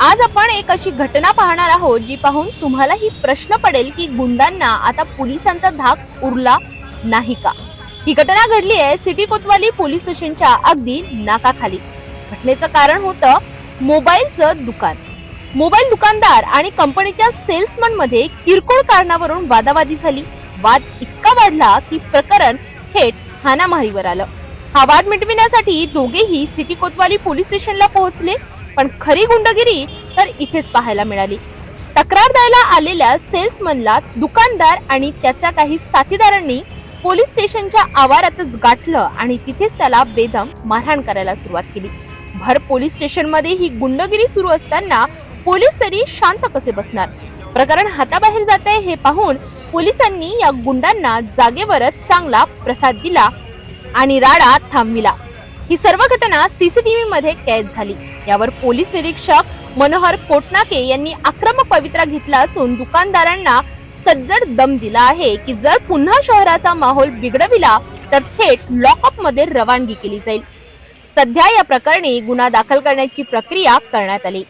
आज आपण एक अशी घटना पाहणार आहोत जी पाहून तुम्हालाही प्रश्न पडेल की गुंडांना आता पोलिसांचा धाक उरला नाही का। ही घटना घडली आहे सिटी कोतवाली पोलीस स्टेशनच्या अगदी नाकाखाली। घटनेचं कारण होतं मोबाईलचं दुकान। मोबाईल दुकानदार आणि कंपनीच्या सेल्समन मध्ये किरकोळ कारणावरून वादावादी झाली। वाद इतका वाढला की प्रकरण थेट हाणामारीवर आलं। हा वाद मिटविण्यासाठी दोघेही सिटी कोतवाली पोलीस स्टेशनला पोहोचले, पण खरी गुंडगिरी तर इथेच पाहायला मिळाली। तक्रार द्यायला आलेल्या सेल्समनला दुकानदार आणि त्याच्या काही साथीदारांनी पोलीस स्टेशनच्या आवारातच गाठलं आणि तिथेच त्याला बेदम मारहाण करायला सुरुवात केली। भर पोलीस स्टेशन मध्ये ही गुंडगिरी सुरू असताना पोलीस तरी शांत कसे बसणार। प्रकरण हाताबाहेर जाते हे पाहून पोलिसांनी या गुंडांना जागेवरच चांगला प्रसाद दिला आणि राडा थांबविला। ही सर्व घटना सीसीटीव्ही मध्ये कैद झाली। यावर पोलीस निरीक्षक मनोहर कोटनाके यांनी आक्रमक पवित्रा घेतला असून दुकानदारांना सज्जड दम दिला आहे की जर पुन्हा शहराचा माहोल बिघडविला तर थेट लॉकअप मध्ये रवानगी केली जाईल। सध्या या प्रकरणी गुन्हा दाखल करण्याची प्रक्रिया करण्यात आली।